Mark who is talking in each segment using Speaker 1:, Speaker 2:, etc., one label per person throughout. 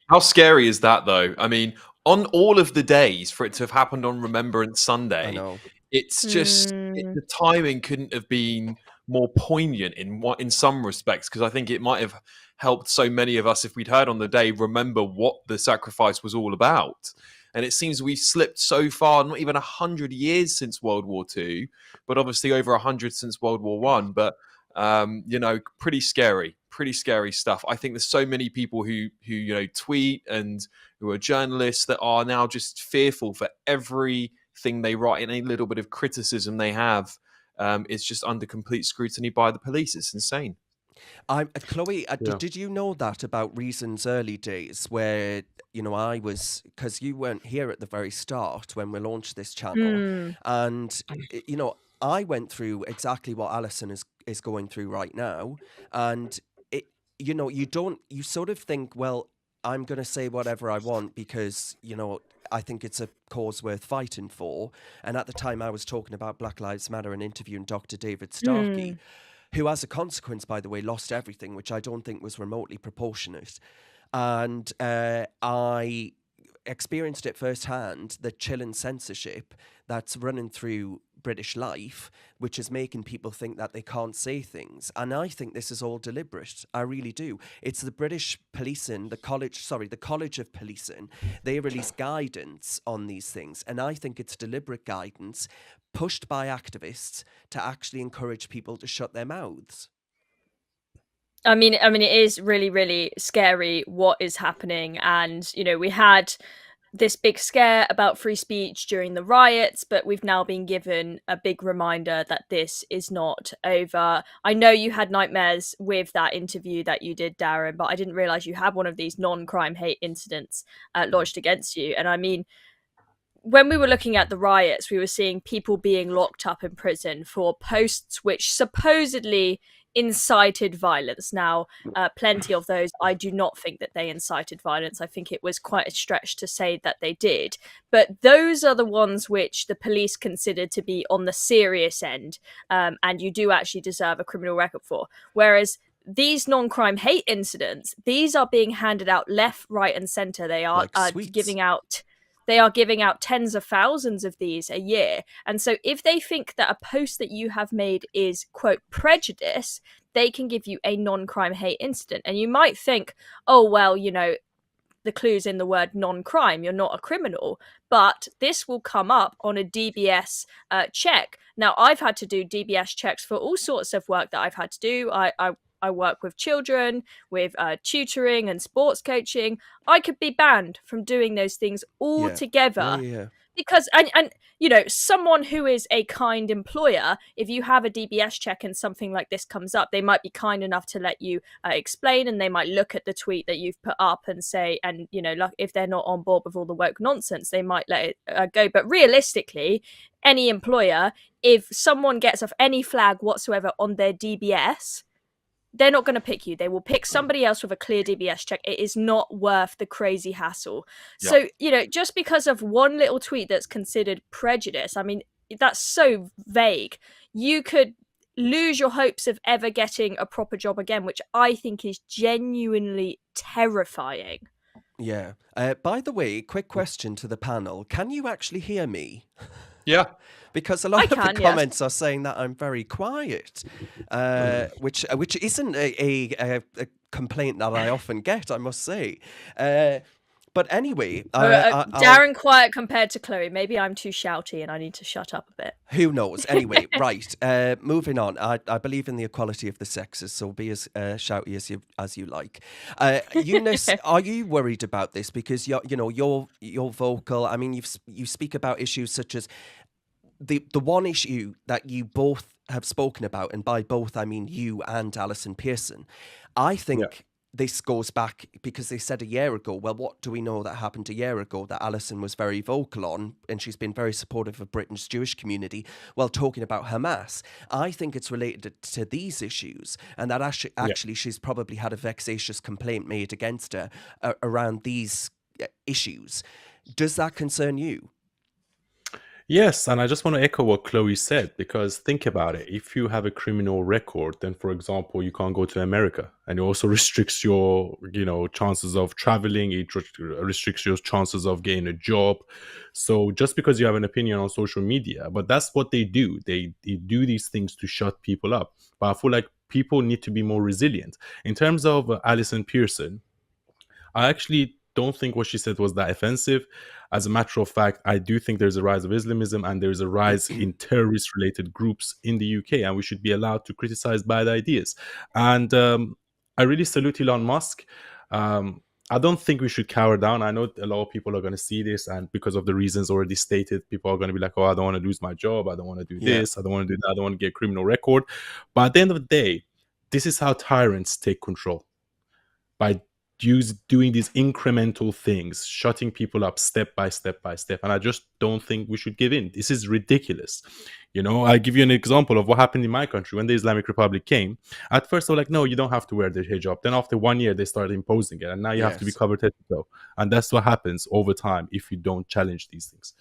Speaker 1: How scary is that, though? I mean, on all of the days for it to have happened on Remembrance
Speaker 2: I
Speaker 1: Sunday,
Speaker 2: know.
Speaker 1: it's just
Speaker 3: Hmm.
Speaker 1: the timing couldn't have been more poignant in some respects, because I think it might have helped so many of us, if we'd heard on the day, remember what the sacrifice was all about. And it seems we've slipped so far, not even 100 years since World War II, but obviously over 100 since World War One. But pretty scary stuff. I think there's so many people who tweet and who are journalists that are now just fearful for everything they write, and any little bit of criticism they have is just under complete scrutiny by the police. It's insane.
Speaker 2: Chloe,
Speaker 1: Yeah.
Speaker 2: did you know that about Reason's early days where, I was, because you weren't here at the very start when we launched this channel.
Speaker 3: Hmm.
Speaker 2: And, I went through exactly what Alison is going through right now. And, it, you sort of think, well, I'm going to say whatever I want because, I think it's a cause worth fighting for. And at the time, I was talking about Black Lives Matter and interviewing Dr. David Starkey,
Speaker 3: Hmm.
Speaker 2: who, as a consequence, by the way, lost everything, which I don't think was remotely proportionate. And I experienced it firsthand, the chilling censorship that's running through British life, which is making people think that they can't say things. And I think this is all deliberate. I really do. It's the British policing, the College of Policing. They release guidance on these things. And I think it's deliberate guidance pushed by activists to actually encourage people to shut their mouths.
Speaker 3: I mean, it is really, really scary what is happening, and we had this big scare about free speech during the riots, but we've now been given a big reminder that this is not over. I know you had nightmares with that interview that you did, Darren, but I didn't realize you had one of these non-crime hate incidents lodged against you. And I mean, when we were looking at the riots, we were seeing people being locked up in prison for posts which supposedly incited violence. Now, plenty of those, I do not think that they incited violence. I think it was quite a stretch to say that they did. But those are the ones which the police considered to be on the serious end, and you do actually deserve a criminal record for. Whereas these non-crime hate incidents, these are being handed out left, right, and centre. They are
Speaker 2: Like sweets.
Speaker 3: giving out tens of thousands of these a year. And so if they think that a post that you have made is, quote, prejudice, they can give you a non-crime hate incident. And you might think, oh, well, the clue's in the word non-crime. You're not a criminal. But this will come up on a DBS check. Now, I've had to do DBS checks for all sorts of work that I've had to do. I work with children, with tutoring and sports coaching. I could be banned from doing those things
Speaker 2: Yeah. Yeah,
Speaker 3: altogether
Speaker 2: yeah, yeah.
Speaker 3: because someone who is a kind employer, if you have a DBS check and something like this comes up, they might be kind enough to let you explain, and they might look at the tweet that you've put up and say, and like, if they're not on board with all the woke nonsense, they might let it go. But realistically, any employer, if someone gets off any flag whatsoever on their DBS, they're not going to pick you. They will pick somebody else with a clear DBS check. It is not worth the crazy hassle.
Speaker 1: Yeah.
Speaker 3: So, just because of one little tweet that's considered prejudice, I mean, that's so vague. You could lose your hopes of ever getting a proper job again, which I think is genuinely terrifying.
Speaker 2: Yeah. By the way, quick question to the panel. Can you actually hear me?
Speaker 1: Yeah.
Speaker 2: Because a
Speaker 3: I
Speaker 2: lot of the
Speaker 3: can, yes.
Speaker 2: comments are saying that I'm very quiet, which isn't a complaint that I often get, I must say. But anyway,
Speaker 3: Darren quiet compared to Chloe. Maybe I'm too shouty and I need to shut up a bit.
Speaker 2: who knows? Anyway, right. Moving on. I believe in the equality of the sexes, so be as shouty as you like. Eunice, are you worried about this? Because you're vocal. I mean, you speak about issues such as the one issue that you both have spoken about, and by both I mean you and Allison Pearson. I think this goes back because they said a year ago, well, what do we know that happened a year ago that Alison was very vocal on, and she's been very supportive of Britain's Jewish community while talking about Hamas. I think it's related to these issues, and that actually she's probably had a vexatious complaint made against her around these issues. Does that concern you?
Speaker 4: Yes, and I just want to echo what Chloe said, because think about it. If you have a criminal record, then for example, you can't go to America, and it also restricts your, chances of traveling. It restricts your chances of getting a job. So just because you have an opinion on social media, but that's what they do. They do these things to shut people up. But I feel like people need to be more resilient. In terms of Allison Pearson, I actually don't think what she said was that offensive. As a matter of fact, I do think there's a rise of Islamism and there's a rise in terrorist related groups in the UK, and we should be allowed to criticize bad ideas. And I really salute Elon Musk. I don't think we should cower down. I know a lot of people are going to see this, and because of the reasons already stated, people are going to be like, oh, I don't want to lose my job. I don't want to do
Speaker 2: Yeah.
Speaker 4: this. I don't want to do that. I don't want to get a criminal record. But at the end of the day, this is how tyrants take control, by doing these incremental things, shutting people up step by step by step. And I just don't think we should give in. This is ridiculous. I give you an example of what happened in my country when the Islamic Republic came. At first, they were like, no, you don't have to wear the hijab. Then after 1 year, they started imposing it. And now you have to be
Speaker 2: Yes.
Speaker 4: covered head to toe. And that's what happens over time if you don't challenge these things.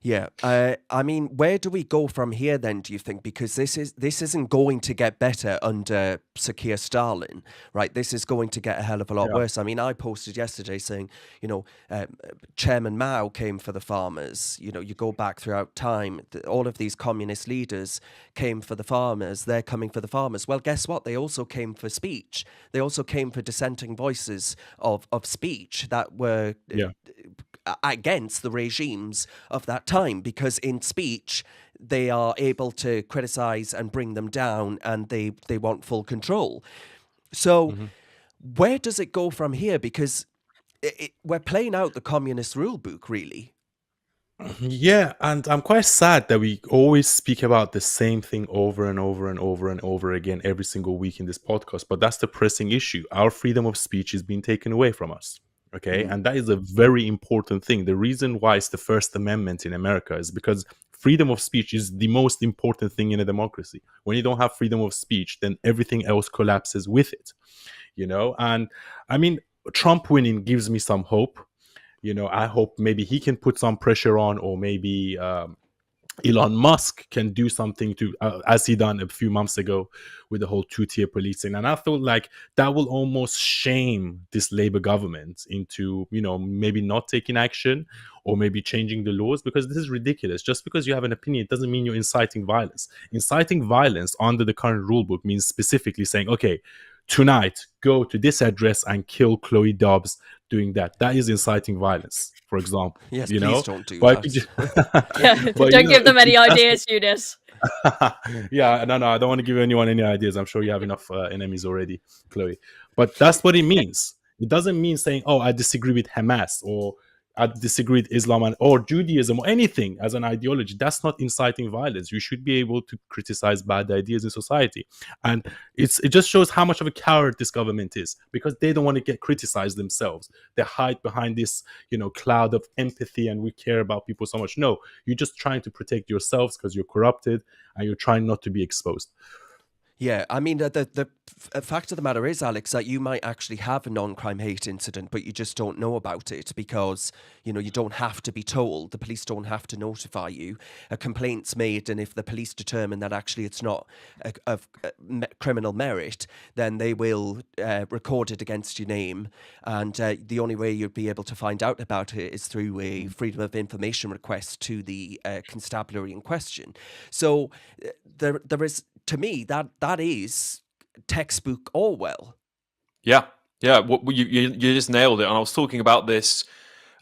Speaker 2: Yeah, I mean, where do we go from here then, do you think? Because this isn't going to get better under Sir Keir Starlin, right? This is going to get a hell of a lot worse. I mean, I posted yesterday saying, Chairman Mao came for the farmers. You go back throughout time, all of these communist leaders came for the farmers. They're coming for the farmers. Well, guess what? They also came for speech. They also came for dissenting voices of speech that were against the regimes of that time, because in speech they are able to criticize and bring them down, and they want full control. So where does it go from here? Because we're playing out the communist rule book, really.
Speaker 4: Yeah, and I'm quite sad that we always speak about the same thing over and over and over and over again every single week in this podcast, but that's the pressing issue. Our freedom of speech is being taken away from us. Okay, and that is a very important thing. The reason why it's the First Amendment in America is because freedom of speech is the most important thing in a democracy. When you don't have freedom of speech, then everything else collapses with it. And I mean, Trump winning gives me some hope. I hope maybe he can put some pressure on, or maybe Elon Musk can do something to, as he done a few months ago with the whole two-tier policing. And I feel like that will almost shame this Labour government into, maybe not taking action or maybe changing the laws, because this is ridiculous. Just because you have an opinion, it doesn't mean you're inciting violence. Inciting violence under the current rule book means specifically saying, okay, tonight, go to this address and kill Chloe Dobbs doing that. That is inciting violence, for example.
Speaker 2: Yes, please don't do
Speaker 4: but
Speaker 2: that.
Speaker 3: Don't give them any ideas, Eunice.
Speaker 4: Yeah, no, I don't want to give anyone any ideas. I'm sure you have enough enemies already, Chloe. But that's what it means. It doesn't mean saying, oh, I disagree with Hamas, or I disagree with Islam or Judaism or anything as an ideology. That's not inciting violence. You should be able to criticize bad ideas in society. And it just shows how much of a coward this government is, because they don't want to get criticized themselves. They hide behind this, cloud of empathy and we care about people so much. No, you're just trying to protect yourselves because you're corrupted and you're trying not to be exposed.
Speaker 2: Yeah, I mean, the fact of the matter is, Alex, that you might actually have a non-crime hate incident, but you just don't know about it because, you don't have to be told. The police don't have to notify you. A complaint's made, and if the police determine that actually it's not of criminal merit, then they will record it against your name. And the only way you'd be able to find out about it is through a freedom of information request to the constabulary in question. So there is... To me, that is textbook Orwell.
Speaker 1: Yeah. You just nailed it. And I was talking about this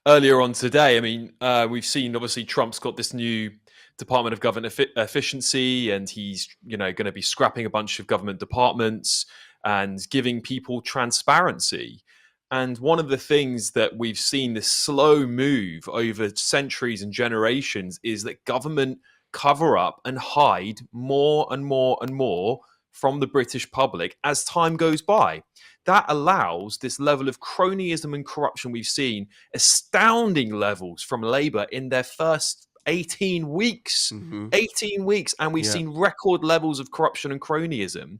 Speaker 1: earlier on today. I mean, we've seen, obviously, Trump's got this new Department of Government Efficiency, and he's, going to be scrapping a bunch of government departments and giving people transparency. And one of the things that we've seen, this slow move over centuries and generations, is that government cover up and hide more and more and more from the British public as time goes by. That allows this level of cronyism and corruption we've seen, astounding levels from Labour in their first 18 weeks. 18 weeks, and we've seen record levels of corruption and cronyism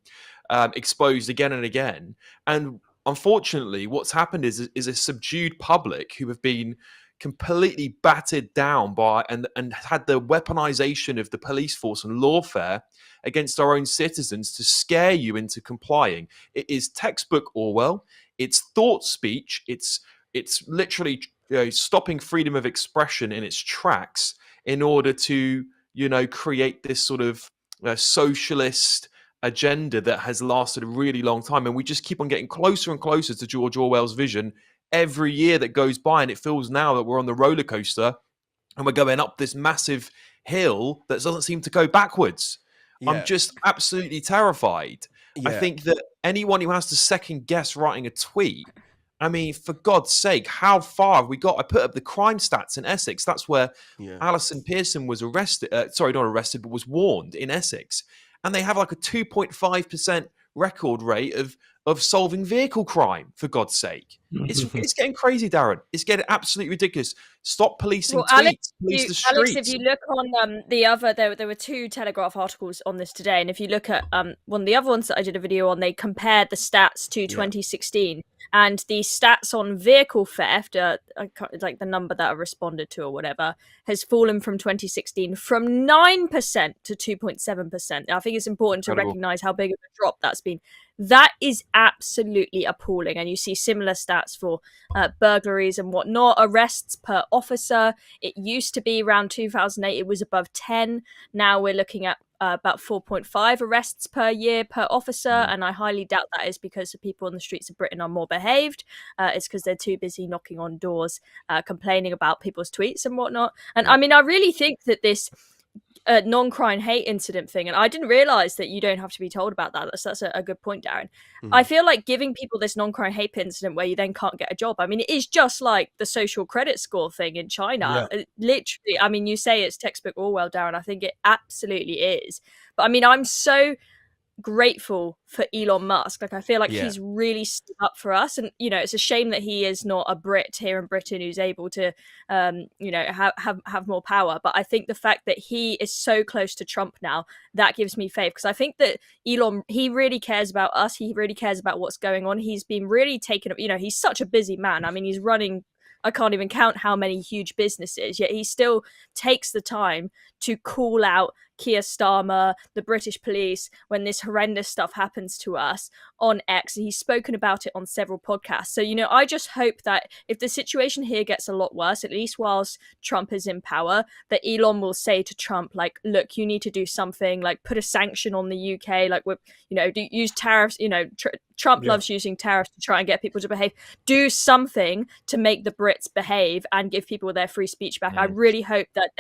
Speaker 1: exposed again and again. And unfortunately, what's happened is a subdued public who have been completely battered down by and had the weaponization of the police force and lawfare against our own citizens to scare you into complying. It is textbook Orwell. It's thought speech. It's literally stopping freedom of expression in its tracks in order to create this sort of socialist agenda that has lasted a really long time, and we just keep on getting closer and closer to George Orwell's vision every year that goes by, and it feels now that we're on the roller coaster and we're going up this massive hill that doesn't seem to go backwards. I'm just absolutely terrified. I think that anyone who has to second guess writing a tweet, I mean, for God's sake, how far have we got? I put up the crime stats in Essex. That's where Allison Pearson was arrested. Sorry, not arrested, but was warned in Essex. And they have like a 2.5% record rate of solving vehicle crime, for God's sake. It's getting crazy, Darren. It's getting absolutely ridiculous. Stop policing tweets, police the streets.
Speaker 3: Alex, if you look on the other, there were 2 Telegraph articles on this today, and if you look at one of the other ones that I did a video on, they compared the stats to 2016, and the stats on vehicle theft, like the number that I responded to or whatever, has fallen from 2016 from 9% to 2.7%. I think it's important to recognise how big of a drop that's been. That is absolutely appalling. And you see similar stats for burglaries and whatnot, arrests per officer. It used to be around 2008, it was above 10. Now we're looking at about 4.5 arrests per year per officer. And I highly doubt that is because the people on the streets of Britain are more behaved. It's because they're too busy knocking on doors, complaining about people's tweets and whatnot. And I mean, I really think that this non-crime hate incident thing, and I didn't realize that you don't have to be told about that. That's a good point, Darren. I feel like giving people this non-crime hate incident where you then can't get a job, I mean, it is just like the social credit score thing in China. Literally, I mean, you say it's textbook Orwell, Darren. I think it absolutely is. But I mean, I'm so grateful for Elon Musk. Like, I feel like he's really stood up for us, and it's a shame that he is not a Brit here in Britain who's able to have more power. But I think the fact that he is so close to Trump now, that gives me faith, because I think that Elon, he really cares about us. He really cares about what's going on. He's been really taken up, he's such a busy man. I mean, he's running, I can't even count how many huge businesses, yet he still takes the time to call out Keir Starmer, the British police, when this horrendous stuff happens to us on X. And he's spoken about it on several podcasts. So, I just hope that if the situation here gets a lot worse, at least whilst Trump is in power, that Elon will say to Trump, like, look, you need to do something, like put a sanction on the UK, like, use tariffs, Trump loves using tariffs to try and get people to behave. Do something to make the Brits behave and give people their free speech back. I really hope that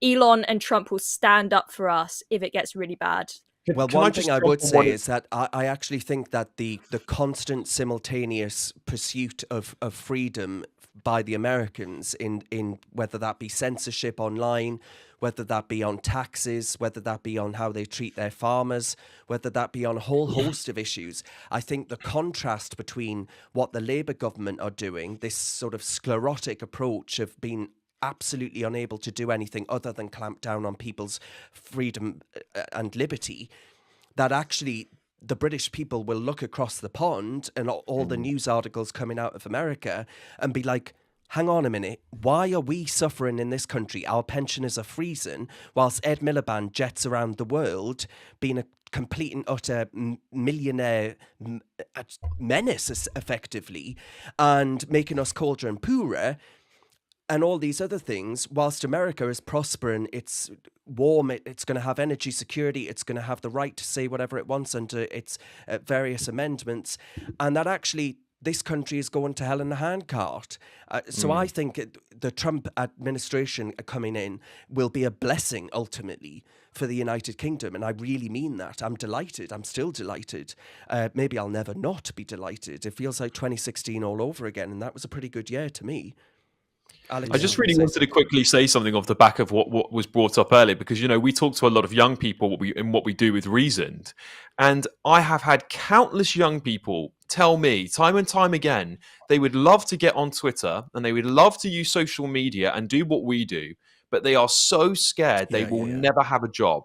Speaker 3: Elon and Trump will stand up for us if it gets really bad.
Speaker 2: Well, one thing I would say is that I actually think that the constant simultaneous pursuit of freedom by the Americans in whether that be censorship online, whether that be on taxes, whether that be on how they treat their farmers, whether that be on a whole host of issues, I think the contrast between what the Labour government are doing, this sort of sclerotic approach of being absolutely unable to do anything other than clamp down on people's freedom and liberty, that actually the British people will look across the pond and all the news articles coming out of America and be like, hang on a minute, why are we suffering in this country? Our pensioners are freezing whilst Ed Miliband jets around the world being a complete and utter millionaire menace, effectively, and making us colder and poorer. And all these other things, whilst America is prospering, it's warm, it's going to have energy security, it's going to have the right to say whatever it wants under its various amendments, and that actually this country is going to hell in a handcart. So I think the Trump administration coming in will be a blessing ultimately for the United Kingdom, and I really mean that. I'm delighted. I'm still delighted. Maybe I'll never not be delighted. It feels like 2016 all over again, and that was a pretty good year to me. Alex,
Speaker 1: I just really wanted to quickly say something off the back of what was brought up earlier, because, we talk to a lot of young people in what we do with Reasoned. And I have had countless young people tell me time and time again, they would love to get on Twitter and they would love to use social media and do what we do, but they are so scared they will never have a job.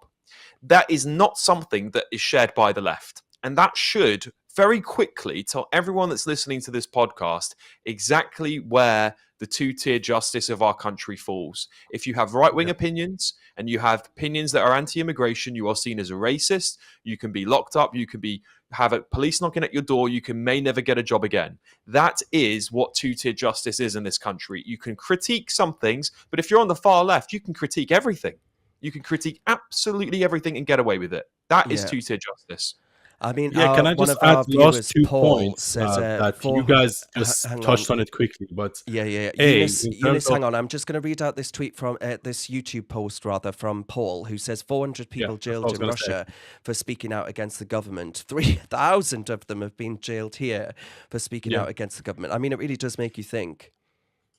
Speaker 1: That is not something that is shared by the left. And that should very quickly tell everyone that's listening to this podcast exactly where the two-tier justice of our country falls. If you have right-wing opinions and you have opinions that are anti-immigration, you are seen as a racist. You can be locked up. You can have a police knocking at your door. You may never get a job again. That is what two-tier justice is in this country. You can critique some things, but if you're on the far left, you can critique everything. You can critique absolutely everything and get away with it. That is two-tier justice.
Speaker 2: I mean,
Speaker 4: can I
Speaker 2: one
Speaker 4: just
Speaker 2: of our
Speaker 4: add the last
Speaker 2: viewers,
Speaker 4: 2
Speaker 2: Paul,
Speaker 4: points
Speaker 2: says
Speaker 4: that you
Speaker 2: 400
Speaker 4: guys just
Speaker 2: hang
Speaker 4: touched
Speaker 2: on.
Speaker 4: on it quickly? But
Speaker 2: Yeah.
Speaker 4: Eunice,
Speaker 2: Eunice, hang on. I'm just going to read out this tweet from this YouTube post, rather, from Paul, who says 400 people
Speaker 4: that's what I
Speaker 2: jailed
Speaker 4: was
Speaker 2: in
Speaker 4: gonna
Speaker 2: Russia for speaking out against the government. 3,000 of them have been jailed here for speaking out against the government. I mean, it really does make you think.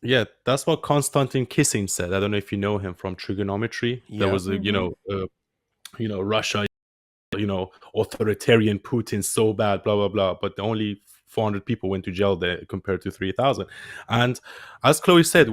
Speaker 4: Yeah, that's what Konstantin Kisin said. I don't know if you know him from trigonometry. There was a Russia, authoritarian Putin, so bad, blah blah blah. But only 400 people went to jail there compared to 3,000. And as Chloe said,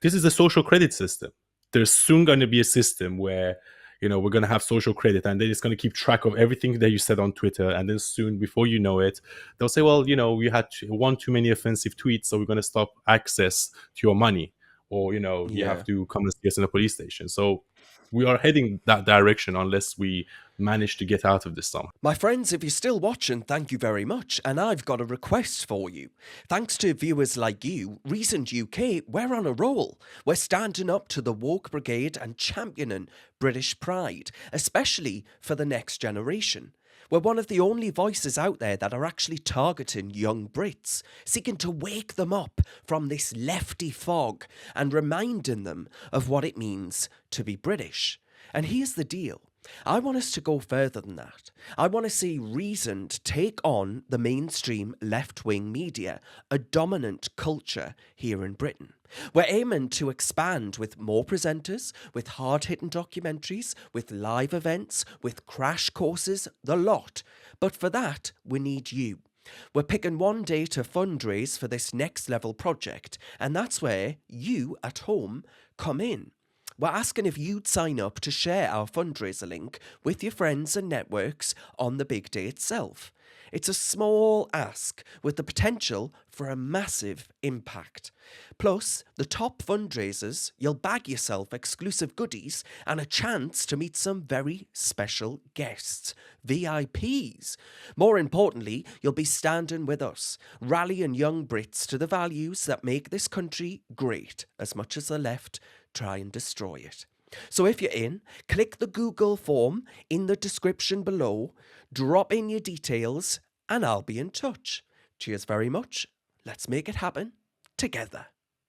Speaker 4: this is a social credit system. There's soon going to be a system where we're going to have social credit, and then it's going to keep track of everything that you said on Twitter. And then soon, before you know it, they'll say, well, you had one too many offensive tweets, so we're going to stop access to your money, or you have to come and see us in a police station. So we are heading that direction unless we manage to get out of this somehow.
Speaker 2: My friends, if you're still watching, thank you very much. And I've got a request for you. Thanks to viewers like you, Recent UK, we're on a roll. We're standing up to the woke brigade and championing British pride, especially for the next generation. We're one of the only voices out there that are actually targeting young Brits, seeking to wake them up from this lefty fog and reminding them of what it means to be British. And here's the deal. I want us to go further than that. I want to see Reasoned take on the mainstream left-wing media, a dominant culture here in Britain. We're aiming to expand with more presenters, with hard-hitting documentaries, with live events, with crash courses, the lot. But for that, we need you. We're picking one day to fundraise for this next level project, and that's where you at home come in. We're asking if you'd sign up to share our fundraiser link with your friends and networks on the big day itself. It's a small ask with the potential for a massive impact. Plus, the top fundraisers, you'll bag yourself exclusive goodies and a chance to meet some very special guests, VIPs. More importantly, you'll be standing with us, rallying young Brits to the values that make this country great, as much as the left try and destroy it. So if you're in, click the Google form in the description below, drop in your details, and I'll be in touch. Cheers very much. Let's make it happen together.